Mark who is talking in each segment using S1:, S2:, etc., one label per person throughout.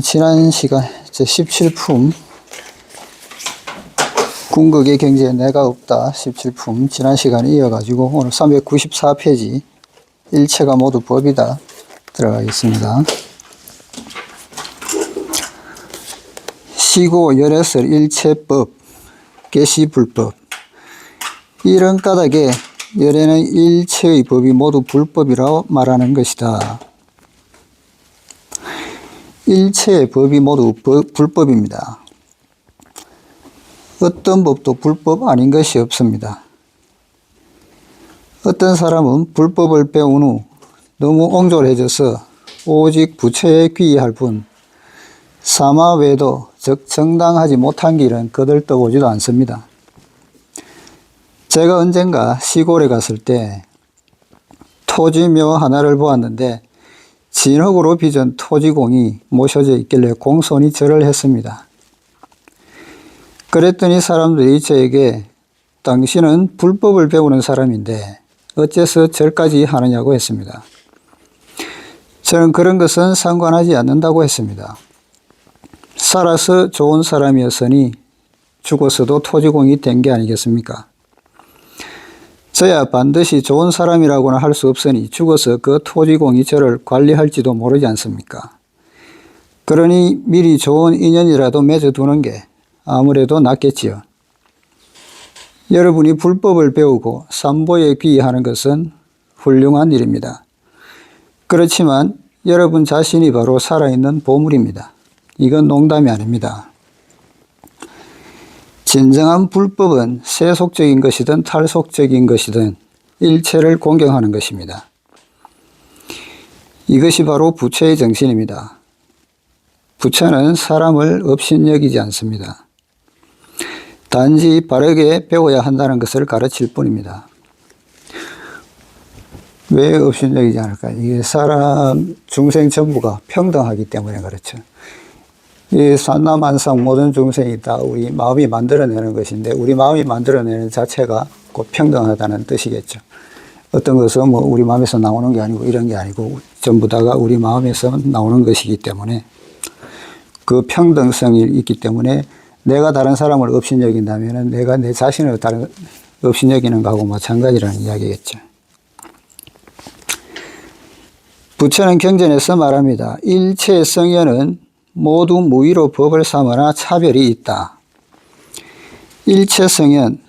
S1: 지난 시간 제17품 궁극의 경지에 내가 없다 17품 지난 시간에 이어가지고 오늘 394페이지 일체가 모두 법이다 들어가겠습니다. 시고 열애설 일체법 계시불법. 이런 까닭에 열애는 일체의 법이 모두 불법이라고 말하는 것이다. 일체의 법이 모두 불법입니다. 어떤 법도 불법 아닌 것이 없습니다. 어떤 사람은 불법을 배운 후 너무 옹졸해져서 오직 부처에 귀의할 뿐 사마 외에도 즉 정당하지 못한 길은 거들떠보지도 않습니다. 제가 언젠가 시골에 갔을 때 토지묘 하나를 보았는데 진흙으로 빚은 토지공이 모셔져 있길래 공손히 절을 했습니다. 그랬더니 사람들이 저에게 당신은 불법을 배우는 사람인데 어째서 절까지 하느냐고 했습니다. 저는 그런 것은 상관하지 않는다고 했습니다. 살아서 좋은 사람이었으니 죽어서도 토지공이 된 게 아니겠습니까? 저야 반드시 좋은 사람이라고는 할 수 없으니 죽어서 그 토지공이 저를 관리할지도 모르지 않습니까? 그러니 미리 좋은 인연이라도 맺어두는 게 아무래도 낫겠지요. 여러분이 불법을 배우고 삼보에 귀의하는 것은 훌륭한 일입니다. 그렇지만 여러분 자신이 바로 살아있는 보물입니다. 이건 농담이 아닙니다. 진정한 불법은 세속적인 것이든 탈속적인 것이든 일체를 공경하는 것입니다. 이것이 바로 부처의 정신입니다. 부처는 사람을 업신여기지 않습니다. 단지 바르게 배워야 한다는 것을 가르칠 뿐입니다. 왜 업신여기지 않을까요? 이게 사람, 중생 전부가 평등하기 때문에 그렇죠. 이 산나만상 모든 중생이 다 우리 마음이 만들어내는 것인데 우리 마음이 만들어내는 자체가 곧 평등하다는 뜻이겠죠. 어떤 것은 뭐 우리 마음에서 나오는 게 아니고 이런 게 아니고 전부 다가 우리 마음에서 나오는 것이기 때문에 그 평등성이 있기 때문에 내가 다른 사람을 업신여긴다면 내가 내 자신을 다른 업신여기는 것하고 마찬가지라는 이야기겠죠. 부처는 경전에서 말합니다. 일체 성현은 모두 무의로 법을 삼으나 차별이 있다. 일체 성현,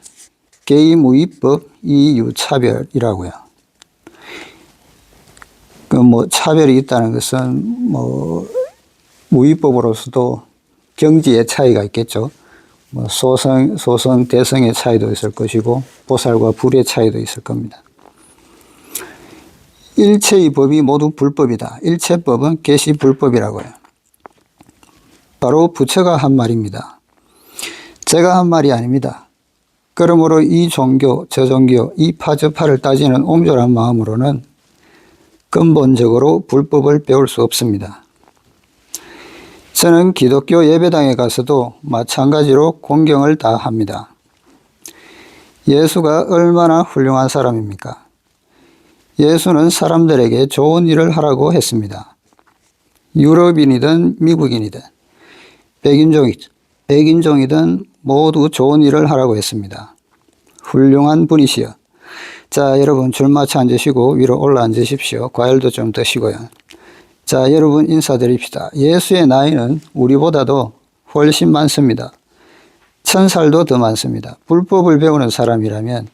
S1: 개의무의법, 이유차별이라고요. 그 뭐 차별이 있다는 것은 뭐 무의법으로서도 경지의 차이가 있겠죠. 뭐 소성, 대성의 차이도 있을 것이고 보살과 불의 차이도 있을 겁니다. 일체의 법이 모두 불법이다. 일체법은 계시불법이라고요. 바로 부처가 한 말입니다. 제가 한 말이 아닙니다. 그러므로 이 종교, 저 종교, 이 파, 저 파를 따지는 옹졸한 마음으로는 근본적으로 불법을 배울 수 없습니다. 저는 기독교 예배당에 가서도 마찬가지로 공경을 다 합니다. 예수가 얼마나 훌륭한 사람입니까? 예수는 사람들에게 좋은 일을 하라고 했습니다. 유럽인이든 미국인이든 백인종이든 모두 좋은 일을 하라고 했습니다. 훌륭한 분이시여. 자, 여러분 줄 맞춰 앉으시고 위로 올라 앉으십시오. 과일도 좀 드시고요. 자, 여러분 인사드립시다. 예수의 나이는 우리보다도 훨씬 많습니다. 1000살도 더 많습니다. 불법을 배우는 사람이라면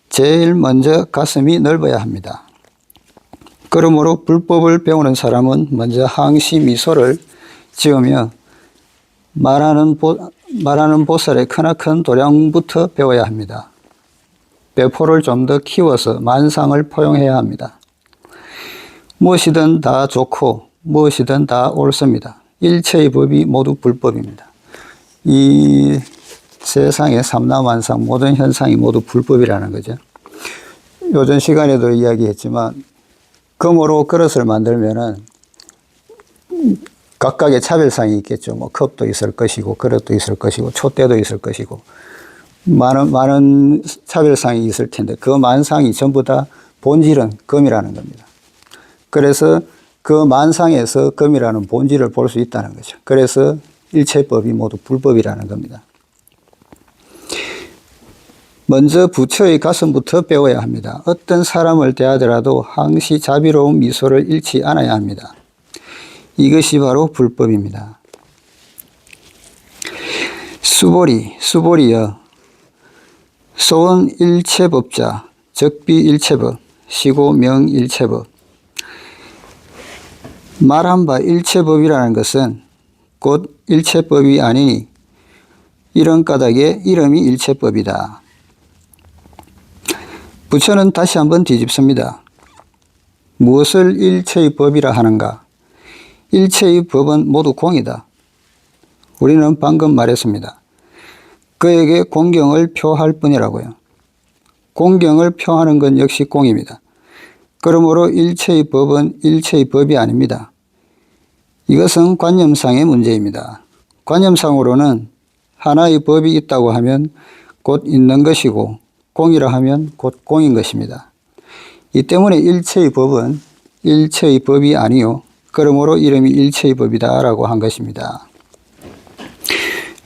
S1: 제일 먼저 가슴이 넓어야 합니다. 그러므로 불법을 배우는 사람은 먼저 항시 미소를 지으며 말하는 보살의 크나큰 도량부터 배워야 합니다. 배포를 좀 더 키워서 만상을 포용해야 합니다. 무엇이든 다 좋고 무엇이든 다 옳습니다. 일체의 법이 모두 불법입니다. 이 세상의 삼라만상 모든 현상이 모두 불법이라는 거죠. 요전 시간에도 이야기했지만 금으로 그릇을 만들면은 각각의 차별상이 있겠죠. 뭐 컵도 있을 것이고 그릇도 있을 것이고 촛대도 있을 것이고 많은 차별상이 있을 텐데 그 만상이 전부 다 본질은 금이라는 겁니다. 그래서 그 만상에서 금이라는 본질을 볼 수 있다는 거죠. 그래서 일체법이 모두 불법이라는 겁니다. 먼저 부처의 가슴부터 배워야 합니다. 어떤 사람을 대하더라도 항시 자비로운 미소를 잃지 않아야 합니다. 이것이 바로 불법입니다. 수보리여 소원 일체법자 적비 일체법 시고 명 일체법. 말한 바 일체법이라는 것은 곧 일체법이 아니니 이런 까닭에 이름이 일체법이다. 부처는 다시 한번 뒤집습니다. 무엇을 일체의 법이라 하는가? 일체의 법은 모두 공이다. 우리는 방금 말했습니다. 그에게 공경을 표할 뿐이라고요. 공경을 표하는 건 역시 공입니다. 그러므로 일체의 법은 일체의 법이 아닙니다. 이것은 관념상의 문제입니다. 관념상으로는 하나의 법이 있다고 하면 곧 있는 것이고 공이라 하면 곧 공인 것입니다. 이 때문에 일체의 법은 일체의 법이 아니요. 그러므로 이름이 일체의 법이다 라고 한 것입니다.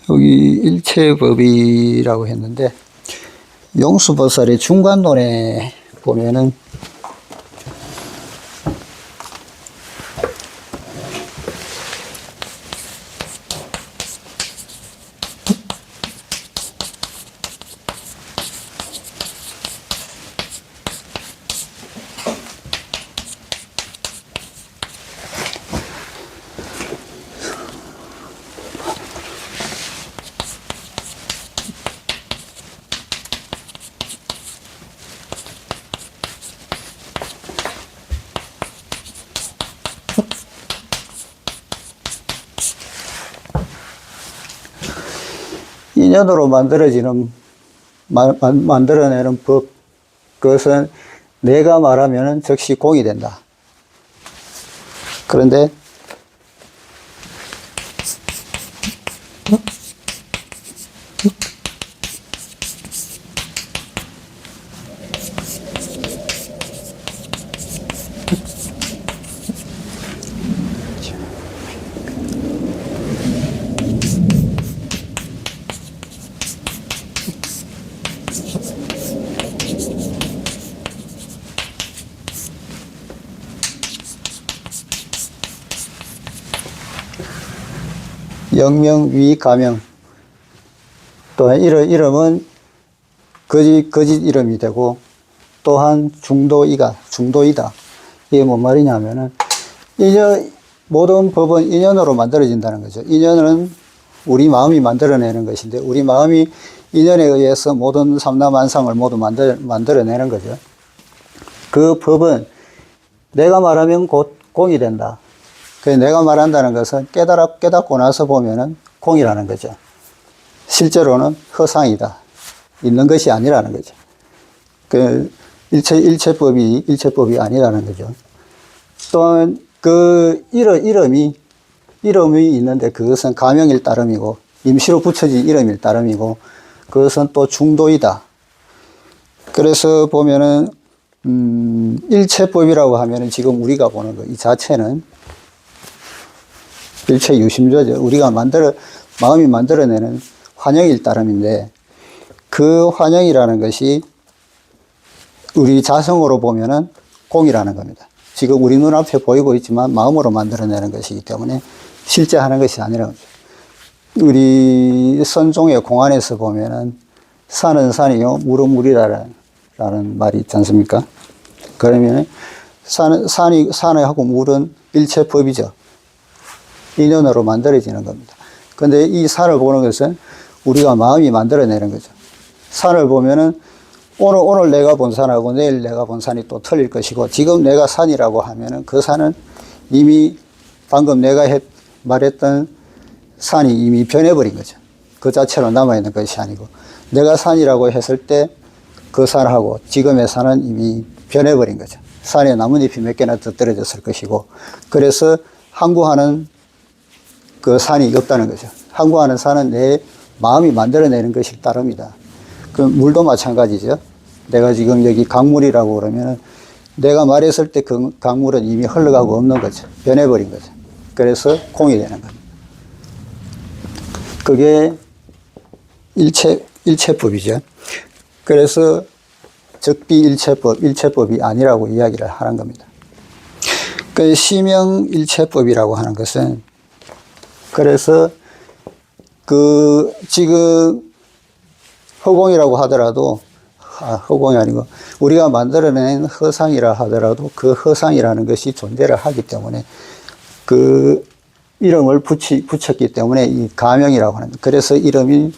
S1: 여기 일체의 법이라고 했는데 용수보살의 중관론에 보면은 인연으로 만들어내는 법, 그것은 내가 말하면 즉시 공이 된다. 그런데 영명, 위, 가명. 또한 이름은 거짓 이름이 되고, 또한 중도이다. 이게 뭔 말이냐 하면은, 모든 법은 인연으로 만들어진다는 거죠. 인연은 우리 마음이 만들어내는 것인데, 우리 마음이 인연에 의해서 모든 삼라만상을 모두 만들어내는 거죠. 그 법은 내가 말하면 곧 공이 된다. 그래서 내가 말한다는 것은 깨닫고 나서 보면은 공이라는 거죠. 실제로는 허상이다. 있는 것이 아니라는 거죠. 그 일체법이 아니라는 거죠. 또한 그 이름이 있는데 그것은 가명일 따름이고 임시로 붙여진 이름일 따름이고 그것은 또 중도이다. 그래서 보면은 일체법이라고 하면은 지금 우리가 보는 거 이 자체는 일체 유심조죠. 우리가 마음이 만들어내는 환영일 따름인데 그 환영이라는 것이 우리 자성으로 보면은 공이라는 겁니다. 지금 우리 눈앞에 보이고 있지만 마음으로 만들어내는 것이기 때문에 실제 하는 것이 아니라는 거죠. 우리 선종의 공안에서 보면은 산은 산이요, 물은 물이라는 말이 있지 않습니까? 그러면 산하고 물은 일체법이죠. 인연으로 만들어지는 겁니다. 근데 이 산을 보는 것은 우리가 마음이 만들어내는 거죠. 산을 보면은 오늘 내가 본 산하고 내일 내가 본 산이 또 틀릴 것이고 지금 내가 산이라고 하면은 그 산은 이미 방금 내가 말했던 산이 이미 변해버린 거죠. 그 자체로 남아있는 것이 아니고 내가 산이라고 했을 때 그 산하고 지금의 산은 이미 변해버린 거죠. 산에 나뭇잎이 몇 개나 더 떨어졌을 것이고 그래서 항구하는 그 산이 없다는 거죠. 항구하는 산은 내 마음이 만들어내는 것이 따릅니다. 그 물도 마찬가지죠. 내가 지금 여기 강물이라고 그러면은 내가 말했을 때 그 강물은 이미 흘러가고 없는 거죠. 변해버린 거죠. 그래서 공이 되는 겁니다. 그게 일체법이죠. 그래서 적비일체법, 일체법이 아니라고 이야기를 하는 겁니다. 그 시명일체법이라고 하는 것은, 그래서 그 지금 허공이라고 하더라도, 허공이 아니고 우리가 만들어낸 허상이라 하더라도 그 허상이라는 것이 존재를 하기 때문에 그 이름을 붙였기 때문에 이 가명이라고 하는, 그래서 이름이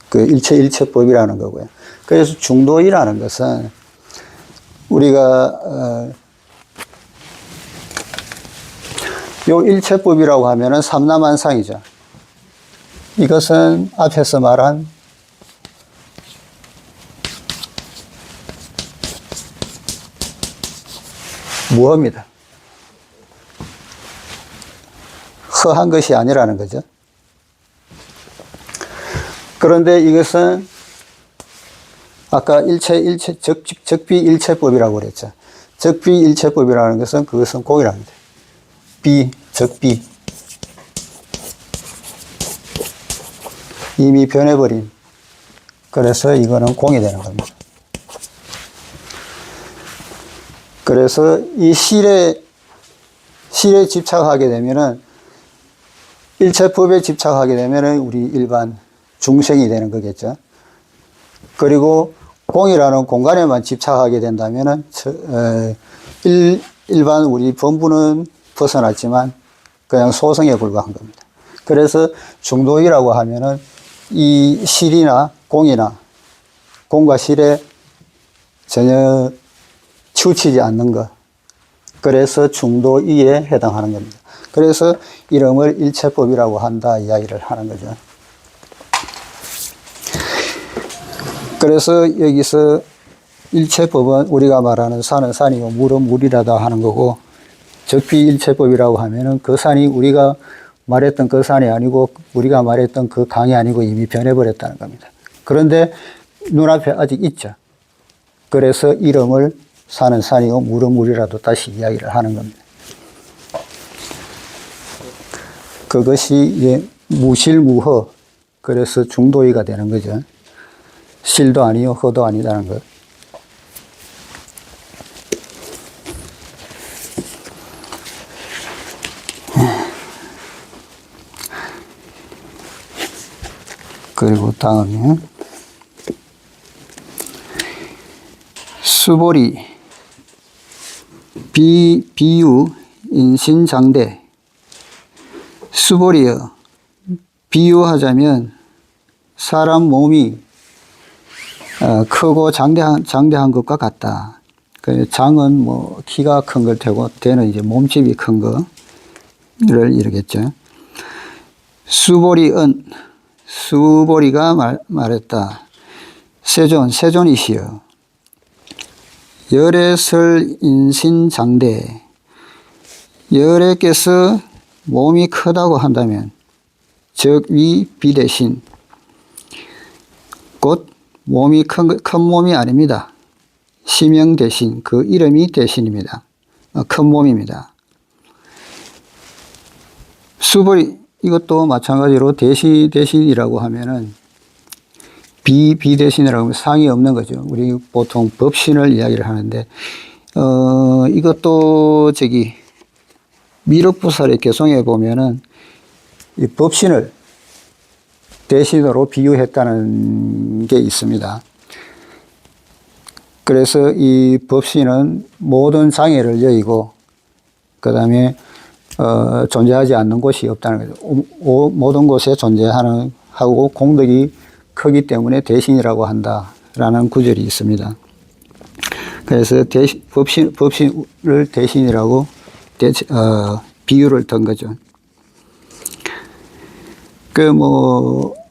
S1: 그 일체법이라는 거고요. 그래서 중도이라는 것은 우리가 요 일체법이라고 하면은 삼라만상이죠. 이것은 앞에서 말한 무허입니다. 허한 것이 아니라는 거죠. 그런데 이것은 아까 적비일체법이라고 그랬죠. 적비일체법이라는 것은 그것은 공이랍니다. 적비. 이미 변해버린. 그래서 이거는 공이 되는 겁니다. 그래서 이 실에 집착하게 되면은, 일체법에 집착하게 되면은 우리 일반 중생이 되는 거겠죠. 그리고 공이라는 공간에만 집착하게 된다면은, 일반 우리 본부는 벗어났지만 그냥 소성에 불과한 겁니다. 그래서 중도이라고 하면은 이 실이나 공이나 공과 실에 전혀 치우치지 않는 것. 그래서 중도이에 해당하는 겁니다. 그래서 이름을 일체법이라고 한다 이야기를 하는 거죠. 그래서 여기서 일체법은 우리가 말하는 산은 산이고 물은 물이라다 하는 거고, 적비일체법이라고 하면은 그 산이 우리가 말했던 그 산이 아니고 우리가 말했던 그 강이 아니고 이미 변해버렸다는 겁니다. 그런데 눈앞에 아직 있죠. 그래서 이름을 산은 산이고 물은 물이라도 다시 이야기를 하는 겁니다. 그것이 무실무허, 그래서 중도의가 되는 거죠. 실도 아니요 허도 아니다는 것. 그리고 다음에 수보리, 비유, 인신장대. 수보리여, 비유하자면 사람 몸이 크고 장대한 것과 같다. 장은 뭐 키가 큰 걸 테고 대는 이제 몸집이 큰 거를 이르겠죠. 수보리은, 수보리가 말했다. 세존이시여, 열애설 인신장대. 열애께서 몸이 크다고 한다면 적위 비대신, 곧 몸이 큰 몸이 아닙니다. 시명 대신, 그 이름이 대신입니다. 큰 몸입니다. 수보리, 이것도 마찬가지로 대신이라고 하면은 비대신이라고 하면 상이 없는 거죠. 우리 보통 법신을 이야기를 하는데, 이것도 미륵부살의 개송에 보면은 이 법신을 대신으로 비유했다는 게 있습니다. 그래서 이 법신은 모든 장애를 여의고, 그 다음에 존재하지 않는 곳이 없다는 거죠. 모든 곳에 하고 공덕이 크기 때문에 대신이라고 한다라는 구절이 있습니다. 그래서 법신을 대신이라고 비유를 든 거죠.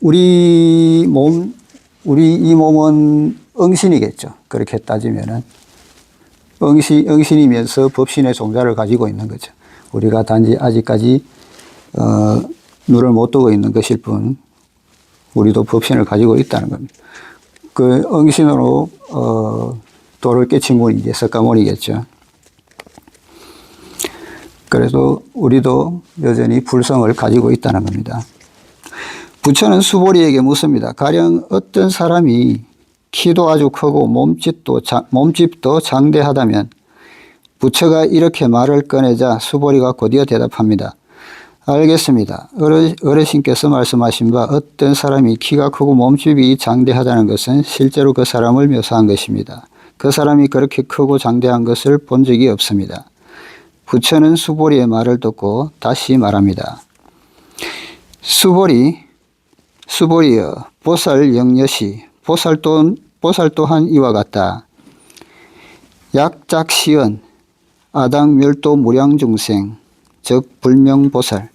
S1: 우리 이 몸은 응신이겠죠. 그렇게 따지면은. 응신이면서 법신의 종자를 가지고 있는 거죠. 우리가 단지 아직까지, 눈을 못 뜨고 있는 것일 뿐, 우리도 법신을 가지고 있다는 겁니다. 그 응신으로, 도를 깨친 분이 이제 석가모니겠죠. 그래도 우리도 여전히 불성을 가지고 있다는 겁니다. 부처는 수보리에게 묻습니다. 가령 어떤 사람이 키도 아주 크고 몸집도 장대하다면 부처가 이렇게 말을 꺼내자 수보리가 곧이어 대답합니다. 알겠습니다. 어르신께서 말씀하신 바 어떤 사람이 키가 크고 몸집이 장대하다는 것은 실제로 그 사람을 묘사한 것입니다. 그 사람이 그렇게 크고 장대한 것을 본 적이 없습니다. 부처는 수보리의 말을 듣고 다시 말합니다. 수보리여 보살 영여시 보살 또한 이와 같다. 약작시언 아당 멸도 무량중생 즉 불명보살.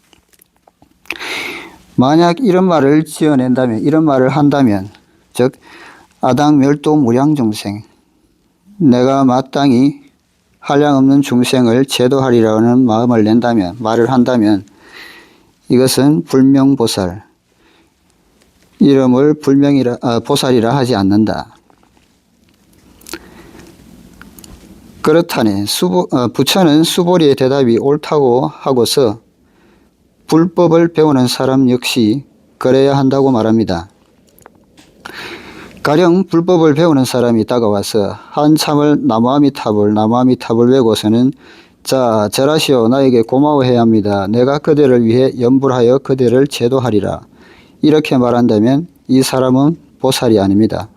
S1: 만약 이런 말을 지어낸다면, 이런 말을 한다면, 즉 아당 멸도 무량중생, 내가 마땅히 한량없는 중생을 제도하리라는 마음을 낸다면, 말을 한다면 이것은 불명보살, 이름을 보살이라 하지 않는다. 그렇다네 부처는 수보리의 대답이 옳다고 하고서 불법을 배우는 사람 역시 그래야 한다고 말합니다. 가령 불법을 배우는 사람이 다가와서 한참을 나무아미탑을 외고서는 자 절하시오 나에게 고마워해야 합니다. 내가 그대를 위해 염불하여 그대를 제도하리라. 이렇게 말한다면 이 사람은 보살이 아닙니다.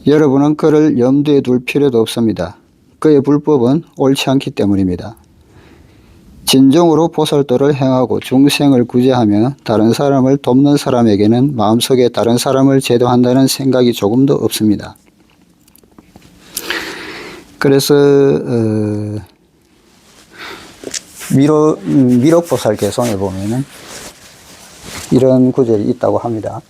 S1: 여러분은 그를 염두에 둘 필요도 없습니다. 그의 불법은 옳지 않기 때문입니다. 진정으로 보살도를 행하고 중생을 구제하며 다른 사람을 돕는 사람에게는 마음속에 다른 사람을 제도한다는 생각이 조금도 없습니다. 그래서 미륵보살 개송에 보면은 이런 구절이 있다고 합니다.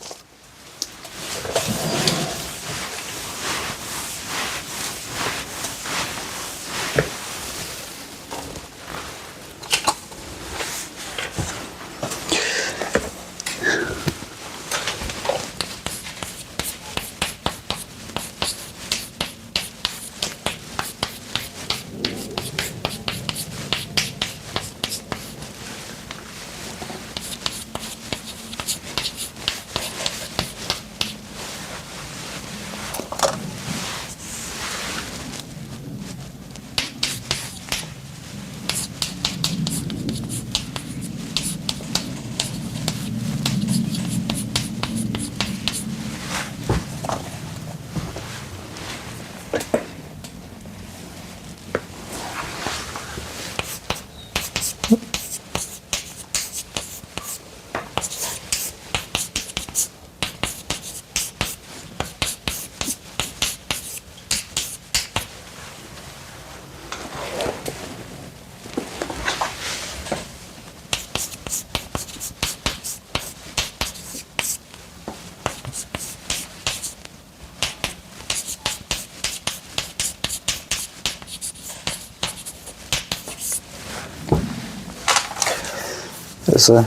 S1: 그래서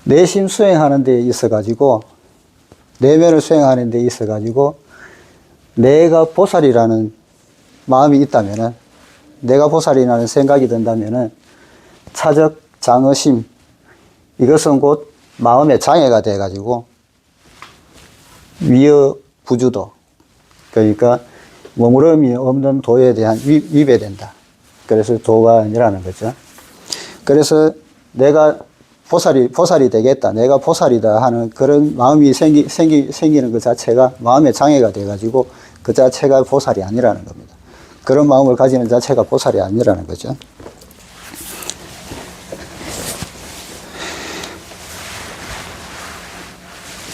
S1: 내심 수행하는 데 있어가지고 내면을 수행하는 데 있어가지고 내가 보살이라는 마음이 있다면은 내가 보살이라는 생각이 든다면은 차적 장의심 이것은 곧 마음의 장애가 돼가지고 위어 부주도 그러니까 머무름이 없는 도에 대한 위배된다. 그래서 도가 아니라는 거죠. 그래서 내가 보살이 되겠다. 내가 보살이다 하는 그런 마음이 생기는 그 자체가 마음의 장애가 돼가지고 그 자체가 보살이 아니라는 겁니다. 그런 마음을 가지는 자체가 보살이 아니라는 거죠.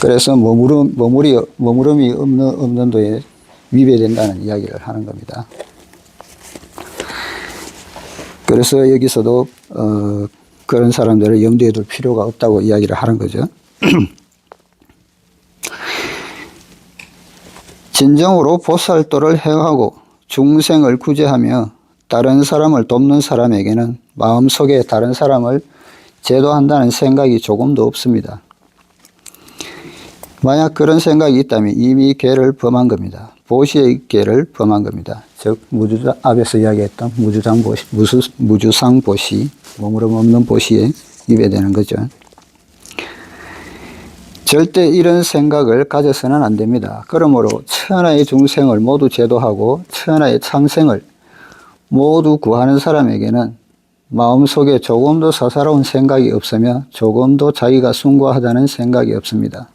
S1: 그래서 머무름이 없는 도에 위배된다는 이야기를 하는 겁니다. 그래서 여기서도 그런 사람들을 염두에 둘 필요가 없다고 이야기를 하는 거죠. 진정으로 보살도를 행하고 중생을 구제하며 다른 사람을 돕는 사람에게는 마음속에 다른 사람을 제도한다는 생각이 조금도 없습니다. 만약 그런 생각이 있다면 이미 죄를 범한 겁니다. 보시의계를 범한 겁니다. 즉 앞에서 이야기했던 무주상 보시, 머무름 없는 보시에 위배되는 거죠. 절대 이런 생각을 가져서는 안 됩니다. 그러므로 천하의 중생을 모두 제도하고 천하의 창생을 모두 구하는 사람에게는 마음속에 조금도 사사로운 생각이 없으며 조금도 자기가 숭고하다는 생각이 없습니다.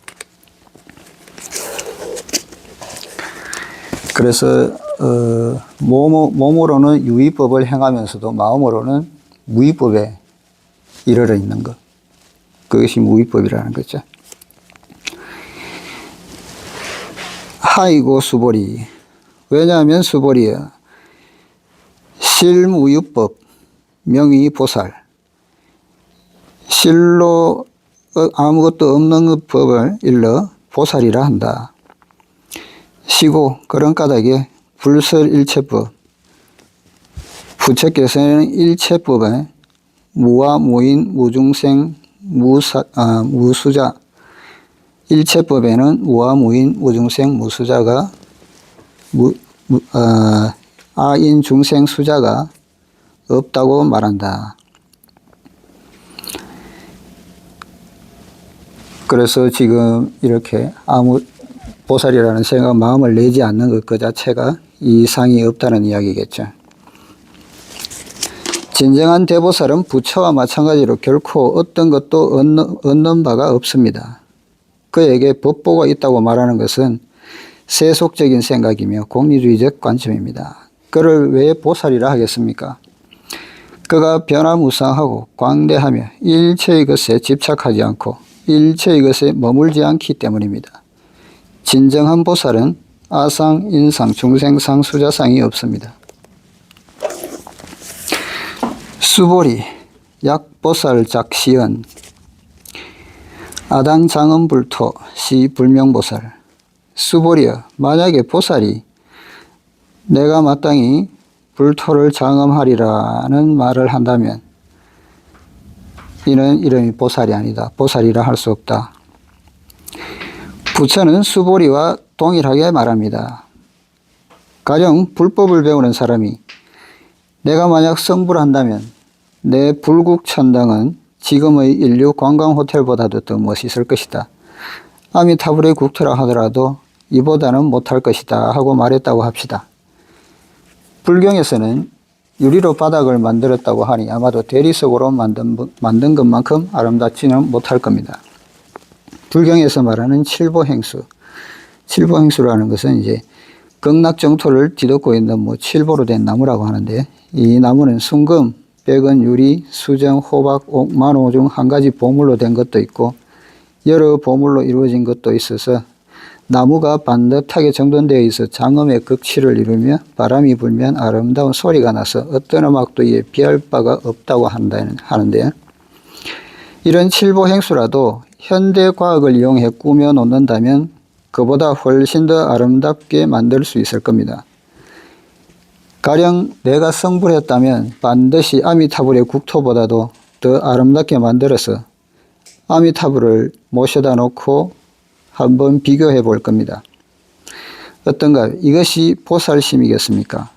S1: 그래서 몸으로는 유의법을 행하면서도 마음으로는 무의법에 이르러 있는 것, 그것이 무의법이라는 거죠. 하이고 수보리. 왜냐하면 수보리야, 실무유법 명의 보살, 실로 아무것도 없는 법을 일러 보살이라 한다. 시고 그런 까닭에 불설일체법, 부처께서는 일체법에 무와 무인 무중생 무수자, 일체법에는 무와 무인 무중생 무수자가 아인 중생 수자가 없다고 말한다. 그래서 지금 이렇게 아무 보살이라는 생각, 마음을 내지 않는 것 그 자체가 이상이 없다는 이야기겠죠. 진정한 대보살은 부처와 마찬가지로 결코 어떤 것도 얻는 바가 없습니다. 그에게 법보가 있다고 말하는 것은 세속적인 생각이며 공리주의적 관점입니다. 그를 왜 보살이라 하겠습니까? 그가 변화무쌍하고 광대하며 일체의 것에 집착하지 않고 일체의 것에 머물지 않기 때문입니다. 진정한 보살은 아상, 인상, 중생상, 수자상이 없습니다. 수보리, 약보살 작시연, 아당 장엄불토, 시 불명보살. 수보리여, 만약에 보살이 내가 마땅히 불토를 장엄하리라는 말을 한다면 이는 이름이 보살이 아니다. 보살이라 할 수 없다. 부처는 수보리와 동일하게 말합니다. 가령 불법을 배우는 사람이 내가 만약 성불한다면 내 불국천당은 지금의 인류 관광호텔보다도 더 멋있을 것이다. 아미타불의 국토라 하더라도 이보다는 못할 것이다 하고 말했다고 합시다. 불경에서는 유리로 바닥을 만들었다고 하니 아마도 대리석으로 만든 것만큼 아름답지는 못할 겁니다. 불경에서 말하는 칠보행수, 칠보행수라는 것은 이제 극락정토를 뒤덮고 있는 칠보로 된 나무라고 하는데, 이 나무는 순금, 백은, 유리, 수정, 호박, 옥, 만호 중 한 가지 보물로 된 것도 있고 여러 보물로 이루어진 것도 있어서 나무가 반듯하게 정돈되어 있어 장엄의 극치를 이루며 바람이 불면 아름다운 소리가 나서 어떤 음악도 이에 비할 바가 없다고 하는데요. 이런 칠보행수라도 현대 과학을 이용해 꾸며 놓는다면 그보다 훨씬 더 아름답게 만들 수 있을 겁니다. 가령 내가 성불했다면 반드시 아미타불의 국토보다도 더 아름답게 만들어서 아미타불을 모셔다 놓고 한번 비교해 볼 겁니다. 어떤가요? 이것이 보살심이겠습니까?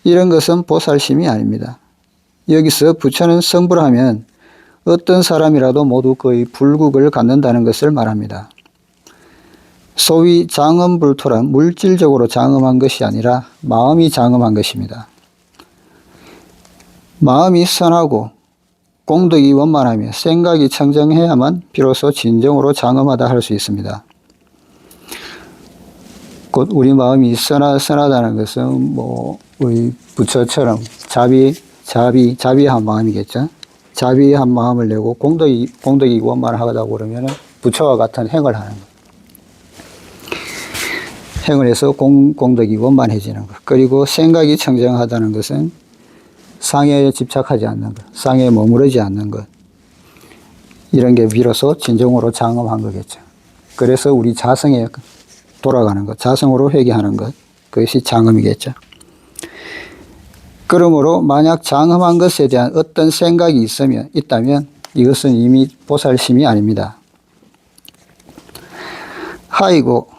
S1: 이런 것은 보살심이 아닙니다. 여기서 부처는 성불하면 어떤 사람이라도 모두 거의 불국을 갖는다는 것을 말합니다. 소위 장엄불토란 물질적으로 장엄한 것이 아니라 마음이 장엄한 것입니다. 마음이 선하고 공덕이 원만하며 생각이 청정해야만 비로소 진정으로 장엄하다 할 수 있습니다. 곧 우리 마음이 선하다는 것은 우리 부처처럼 자비한 마음이겠죠. 자비한 마음을 내고 공덕이 원만하다고 그러면 부처와 같은 행을 하는 것. 행을 해서 공덕이 원만해지는 것. 그리고 생각이 청정하다는 것은 상해에 집착하지 않는 것, 상해에 머무르지 않는 것, 이런 게 비로소 진정으로 장엄한 거겠죠. 그래서 우리 자성에 돌아가는 것, 자성으로 회귀하는 것, 그것이 장엄이겠죠. 그러므로 만약 장엄한 것에 대한 어떤 생각이 있다면 이것은 이미 보살심이 아닙니다. 하이고,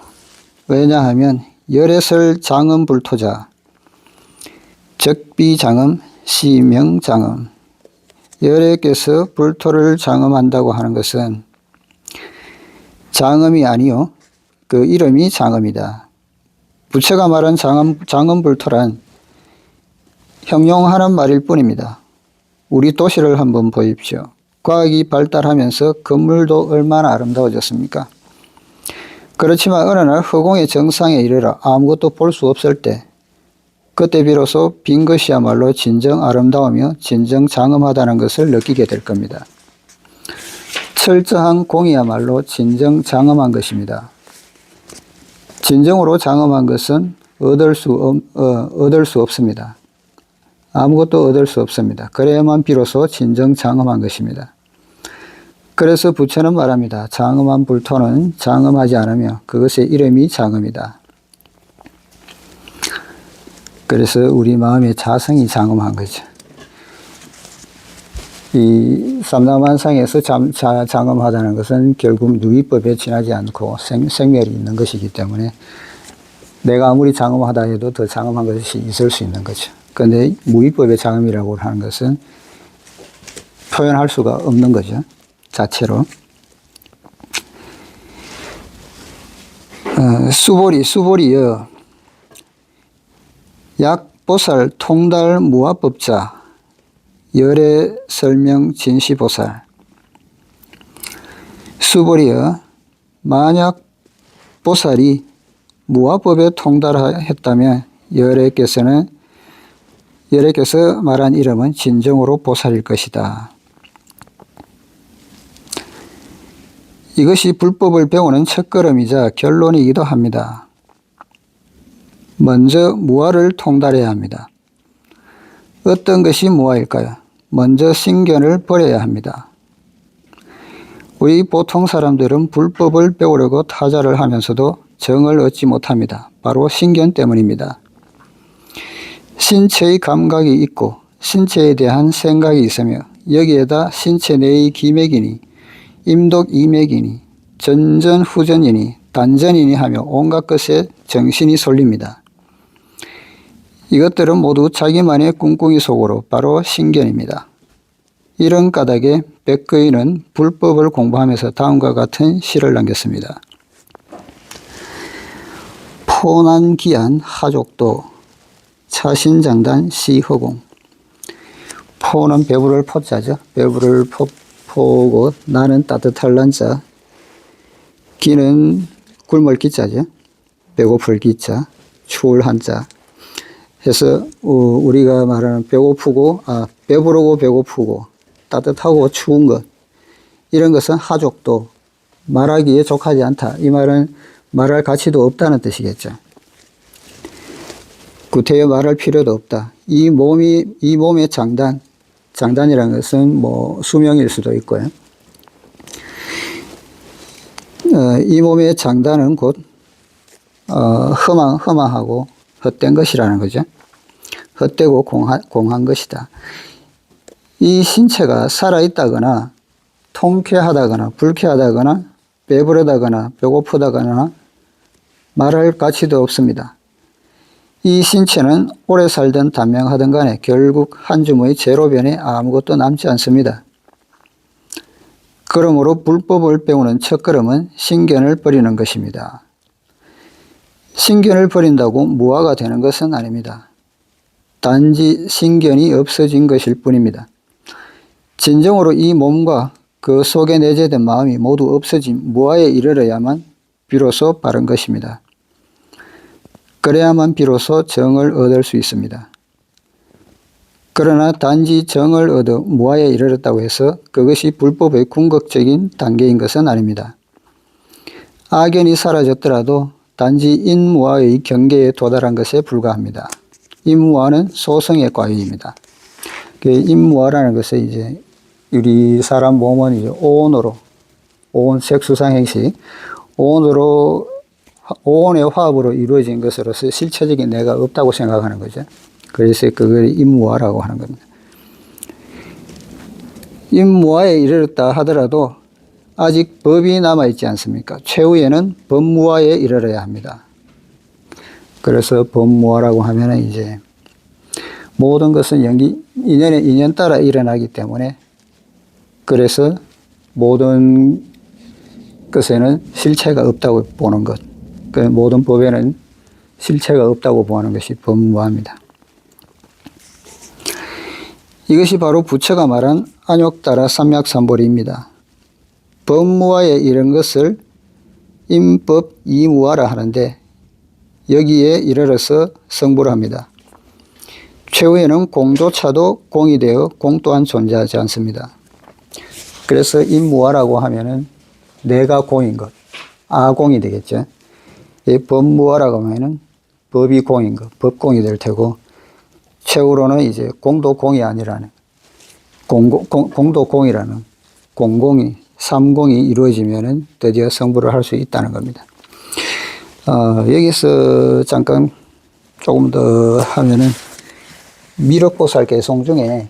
S1: 왜냐하면 열애설 장음 불토자, 적비장음, 시명장음. 열애께서 불토를 장음한다고 하는 것은 장음이 아니요, 그 이름이 장음이다. 부처가 말한 장음불토란 형용하는 말일 뿐입니다. 우리 도시를 한번 보십시오. 과학이 발달하면서 건물도 얼마나 아름다워졌습니까? 그렇지만 어느 날 허공의 정상에 이르러 아무것도 볼 수 없을 때, 그때 비로소 빈 것이야말로 진정 아름다우며 진정 장엄하다는 것을 느끼게 될 겁니다. 철저한 공이야말로 진정 장엄한 것입니다. 진정으로 장엄한 것은 얻을 수 없습니다. 아무것도 얻을 수 없습니다. 그래야만 비로소 진정 장엄한 것입니다. 그래서 부처는 말합니다. 장엄한 불토는 장엄하지 않으며 그것의 이름이 장엄이다. 그래서 우리 마음의 자성이 장엄한 거죠. 이 삼라만상에서 장엄하다는 것은 결국 누이법에 지나지 않고 생멸이 있는 것이기 때문에 내가 아무리 장엄하다 해도 더 장엄한 것이 있을 수 있는 거죠. 그런데 무위법의 장엄이라고 하는 것은 표현할 수가 없는 거죠. 자체로. 수보리여 약보살 통달 무아법자 열애 설명 진시보살. 수보리여, 만약 보살이 무아법에 통달했다면 열애께서 말한 이름은 진정으로 보살일 것이다. 이것이 불법을 배우는 첫걸음이자 결론이기도 합니다. 먼저 무아를 통달해야 합니다. 어떤 것이 무아일까요? 먼저 신견을 버려야 합니다. 우리 보통 사람들은 불법을 배우려고 타자를 하면서도 정을 얻지 못합니다. 바로 신견 때문입니다. 신체의 감각이 있고 신체에 대한 생각이 있으며 여기에다 신체 내의 기맥이니 임독이맥이니 전전후전이니 단전이니 하며 온갖 것에 정신이 쏠립니다. 이것들은 모두 자기만의 꿍꿍이 속으로 바로 신견입니다. 이런 까닭에 백거인은 불법을 공부하면서 다음과 같은 시를 남겼습니다. 포난기한 하족도 차신장단 시허공. 포는 배부를 포자죠. 배부를 포고 나는 따뜻할 난자. 기는 굶을 기자죠. 배고플 기자. 추울 한자. 해서 우리가 말하는 배부르고 배고프고 따뜻하고 추운 것, 이런 것은 하족도, 말하기에 족하지 않다. 이 말은 말할 가치도 없다는 뜻이겠죠. 구태여 말할 필요도 없다. 이 몸의 장단이라는 것은 수명일 수도 있고요. 이 몸의 장단은 곧 허망하고 헛된 것이라는 거죠. 헛되고 공한 것이다. 이 신체가 살아있다거나 통쾌하다거나 불쾌하다거나 배부르다거나 배고프다거나 말할 가치도 없습니다. 이 신체는 오래 살든 단명하든 간에 결국 한 줌의 제로변에 아무것도 남지 않습니다. 그러므로 불법을 배우는 첫걸음은 신견을 버리는 것입니다. 신견을 버린다고 무아가 되는 것은 아닙니다. 단지 신견이 없어진 것일 뿐입니다. 진정으로 이 몸과 그 속에 내재된 마음이 모두 없어진 무아에 이르러야만 비로소 바른 것입니다. 그래야만 비로소 정을 얻을 수 있습니다. 그러나 단지 정을 얻어 무아에 이르렀다고 해서 그것이 불법의 궁극적인 단계인 것은 아닙니다. 악연이 사라졌더라도 단지 인무아의 경계에 도달한 것에 불과합니다. 인무아는 소성의 과유입니다. 인무아라는 것은 이제 우리 사람 몸은 이제 오온 색수상 행식, 오온의 화합으로 이루어진 것으로서 실체적인 내가 없다고 생각하는 거죠. 그래서 그걸 인무아라고 하는 겁니다. 인무아에 이르렀다 하더라도 아직 법이 남아있지 않습니까? 최후에는 법무아에 이르러야 합니다. 그래서 법무화라고 하면은 이제 모든 것은 인연 따라 일어나기 때문에 그래서 모든 것에는 실체가 없다고 보는 것. 그 모든 법에는 실체가 없다고 보는 것이 법무화입니다. 이것이 바로 부처가 말한 안욕따라 삼약삼보리입니다. 법무화에 이른 것을 임법 이무화라 하는데 여기에 이르러서 성불을 합니다. 최후에는 공조차도 공이 되어 공 또한 존재하지 않습니다. 그래서 임무화라고 하면은 내가 공인 것, 아공이 되겠죠. 이 법무화라고 하면은 법이 공인 것, 법공이 될 테고, 최후로는 이제 공도 공이 아니라는, 공도 공이라는 공공이, 삼공이 이루어지면은 드디어 성불을 할 수 있다는 겁니다. 여기서 잠깐 조금 더 하면은, 미륵보살 개송 중에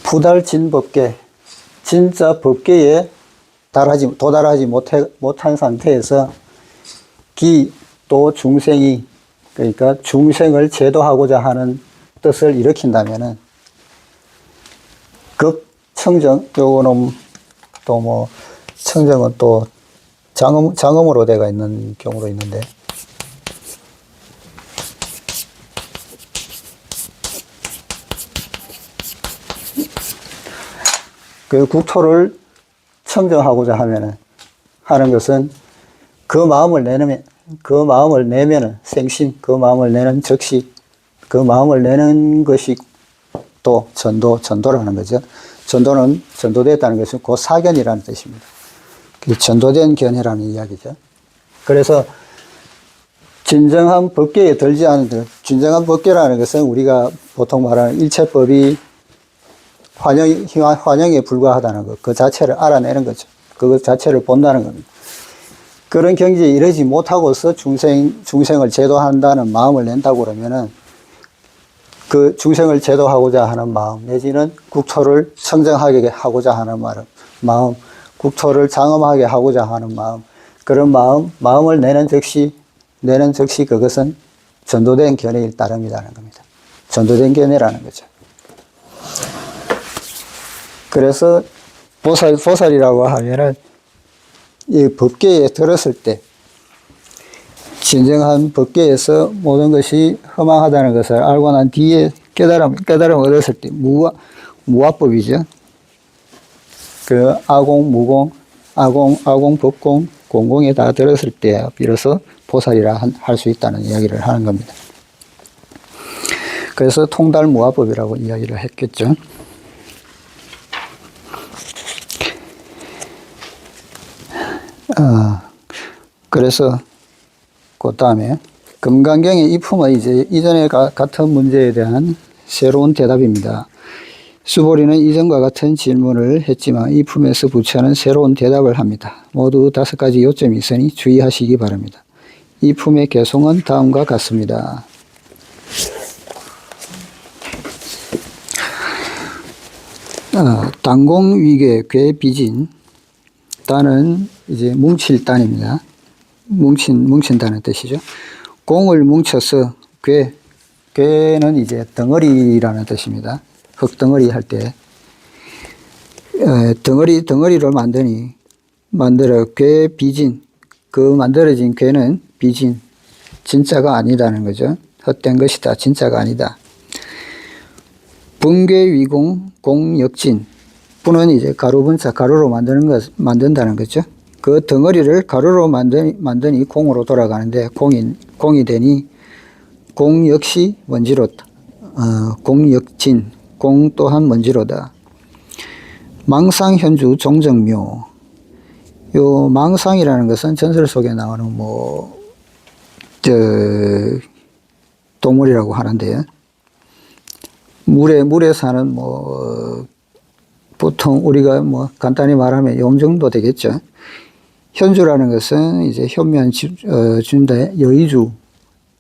S1: 부달진 법계, 진짜 법계에 도달하지 못한 상태에서 기 또 중생이, 그러니까 중생을 제도하고자 하는 뜻을 일으킨다면은 급청정, 요거는 또 뭐 청정은 또 장음으로 되어 있는 경우도 있는데, 그 국토를 청정하고자 하는 것은 그 마음을 내면은 생심, 그 마음을 내는 적시, 그 마음을 내는 것이 또 전도라는 거죠. 전도됐다는 것은 곧 사견이라는 뜻입니다. 전도된 견해라는 이야기죠. 그래서 진정한 법계에 들지 않은, 진정한 법계라는 것은 우리가 보통 말하는 일체법이 환영에 불과하다는 것, 그 자체를 알아내는 거죠. 그것 자체를 본다는 겁니다. 그런 경지에 이르지 못하고서 중생을 제도한다는 마음을 낸다고 그러면은 그 중생을 제도하고자 하는 마음, 내지는 국토를 청정하게 하고자 하는 마음, 국토를 장엄하게 하고자 하는 마음, 그런 마음을 내는 즉시 그것은 전도된 견해에 따릅니다는 겁니다. 전도된 견해라는 거죠. 그래서 보살이라고 하면은 이 법계에 들었을 때 진정한 법계에서 모든 것이 허망하다는 것을 알고 난 뒤에 깨달음을 얻었을 때 무아법이죠. 그 아공, 무공, 아공, 법공, 공공에 다 들었을 때 비로소 보살이라 할 수 있다는 이야기를 하는 겁니다. 그래서 통달무아법이라고 이야기를 했겠죠. 그래서 그 다음에 금강경의 이품은 이제 이전에 같은 문제에 대한 새로운 대답입니다. 수보리는 이전과 같은 질문을 했지만 이 품에서 부처는 새로운 대답을 합니다. 모두 5가지 요점이 있으니 주의하시기 바랍니다. 이 품의 개송은 다음과 같습니다. 단공위괴 괴비진. 단은 이제 뭉칠 단입니다. 뭉친다는 뜻이죠. 공을 뭉쳐서 괴는 이제 덩어리라는 뜻입니다. 흙덩어리 할 때 덩어리를 만들어 괴비진. 그 만들어진 괴는 비진, 진짜가 아니다는 거죠. 헛된 것이다, 진짜가 아니다. 분괴위공 공역진. 분은 이제 가루분자, 가루로 만든다는 거죠. 그 덩어리를 가루로 만드니 공으로 돌아가는데 공이 되니 공 역시 먼지로다. 공역진, 공 또한 먼지로다. 망상현주 종정묘. 요 망상이라는 것은 전설 속에 나오는 동물이라고 하는데요. 물에 사는 보통 우리가 간단히 말하면 용 정도 되겠죠. 현주라는 것은 이제 현면 준대 여의주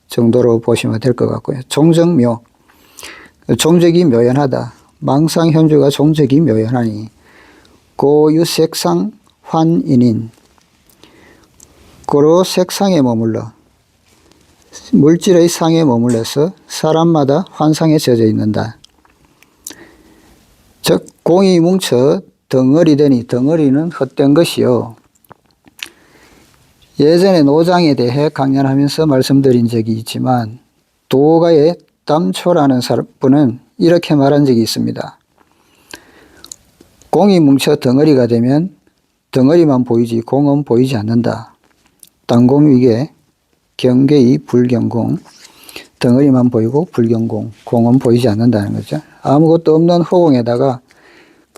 S1: 정도로 보시면 될 것 같고요. 종정묘. 종적이 묘연하다. 망상현주가 종적이 묘연하니 고유색상 환인인. 고로 색상에 머물러 물질의 상에 머물러서 사람마다 환상에 젖어 있는다. 즉 공이 뭉쳐 덩어리 되니 덩어리는 헛된 것이요. 예전에 노장에 대해 강연하면서 말씀드린 적이 있지만 도가의 담초라는 분은 이렇게 말한 적이 있습니다. 공이 뭉쳐 덩어리가 되면 덩어리만 보이지 공은 보이지 않는다. 단공위계 경계의 불경공. 덩어리만 보이고 불경공, 공은 보이지 않는다는 거죠. 아무것도 없는 허공에다가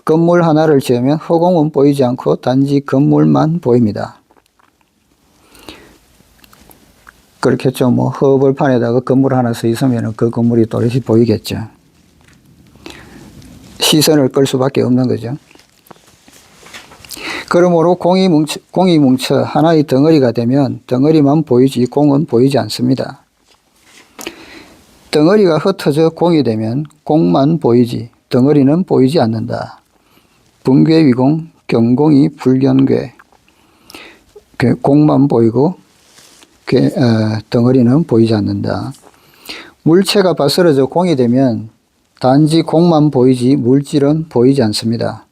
S1: 건물 하나를 지으면 허공은 보이지 않고 단지 건물만 보입니다. 그렇겠죠. 허벌판에다가 건물 하나 서 있으면 그 건물이 또렷이 보이겠죠. 시선을 끌 수밖에 없는 거죠. 그러므로 공이 뭉쳐 하나의 덩어리가 되면 덩어리만 보이지 공은 보이지 않습니다. 덩어리가 흩어져 공이 되면 공만 보이지 덩어리는 보이지 않는다. 분괴위공 경공이 불견괴. 공만 보이고 덩어리는 보이지 않는다. 물체가 바스러져 공이 되면 단지 공만 보이지 물질은 보이지 않습니다.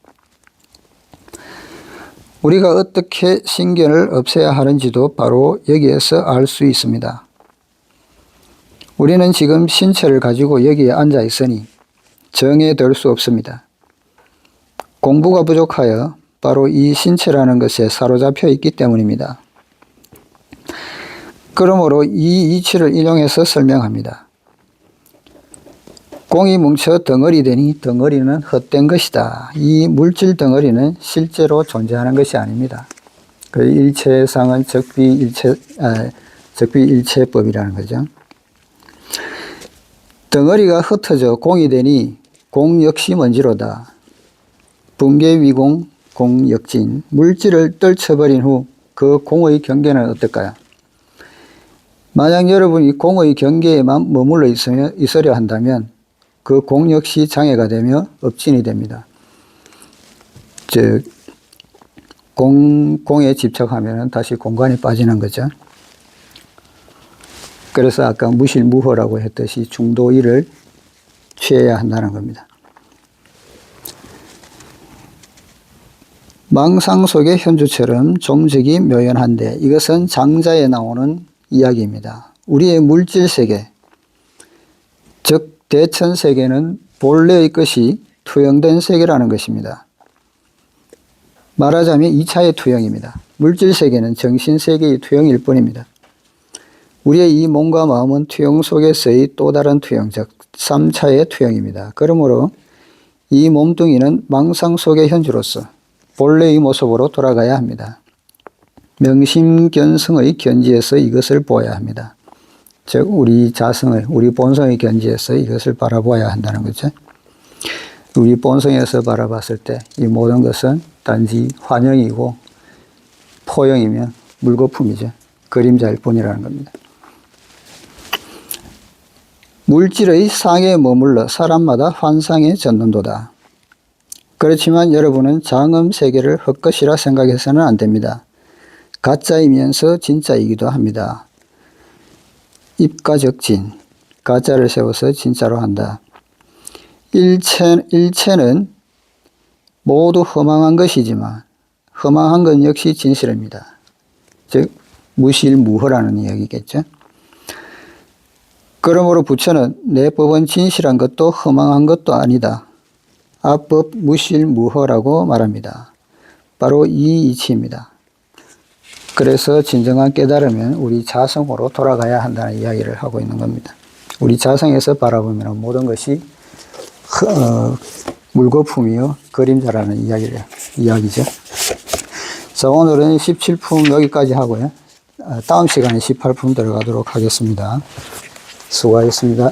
S1: 우리가 어떻게 신견을 없애야 하는지도 바로 여기에서 알 수 있습니다. 우리는 지금 신체를 가지고 여기에 앉아 있으니 정해될 수 없습니다. 공부가 부족하여 바로 이 신체라는 것에 사로잡혀 있기 때문입니다. 그러므로 이 이치를 인용해서 설명합니다. 공이 뭉쳐 덩어리 되니 덩어리는 헛된 것이다. 이 물질 덩어리는 실제로 존재하는 것이 아닙니다. 그 일체상은 적비일체법이라는 거죠. 덩어리가 흩어져 공이 되니 공 역시 먼지로다. 분괴위공 공역진. 물질을 떨쳐버린 후 그 공의 경계는 어떨까요? 만약 여러분이 공의 경계에만 머물러 있으려 한다면 그 공 역시 장애가 되며 업진이 됩니다. 즉 공에 집착하면 다시 공간에 빠지는 거죠. 그래서 아까 무실무허라고 했듯이 중도의를 취해야 한다는 겁니다. 망상 속의 현주처럼 종적이 묘연한데 이것은 장자에 나오는 이야기입니다. 우리의 물질세계, 즉 대천세계는 본래의 것이 투영된 세계라는 것입니다. 말하자면 2차의 투영입니다. 물질세계는 정신세계의 투영일 뿐입니다. 우리의 이 몸과 마음은 투영 속에서의 또 다른 투영, 즉 3차의 투영입니다. 그러므로 이 몸뚱이는 망상 속의 현주로서 본래의 모습으로 돌아가야 합니다. 명심견성의 견지에서 이것을 보아야 합니다. 즉 우리 자성의, 우리 본성의 견지에서 이것을 바라보아야 한다는 거죠. 우리 본성에서 바라봤을 때 이 모든 것은 단지 환영이고 포영이면 물거품이죠. 그림자일 뿐이라는 겁니다. 물질의 상에 머물러 사람마다 환상에 젖는도다. 그렇지만 여러분은 장엄 세계를 헛것이라 생각해서는 안 됩니다. 가짜이면서 진짜이기도 합니다. 입가적진, 가짜를 세워서 진짜로 한다. 일체는 모두 허망한 것이지만 허망한 건 역시 진실입니다. 즉 무실무허라는 이야기겠죠. 그러므로 부처는 내 법은 진실한 것도 허망한 것도 아니다. 아법 무실무허라고 말합니다. 바로 이 이치입니다. 그래서 진정한 깨달으면 우리 자성으로 돌아가야 한다는 이야기를 하고 있는 겁니다. 우리 자성에서 바라보면 모든 것이 물거품이요 그림자라는 이야기죠. 자, 오늘은 17품 여기까지 하고요. 다음 시간에 18품 들어가도록 하겠습니다. 수고하셨습니다.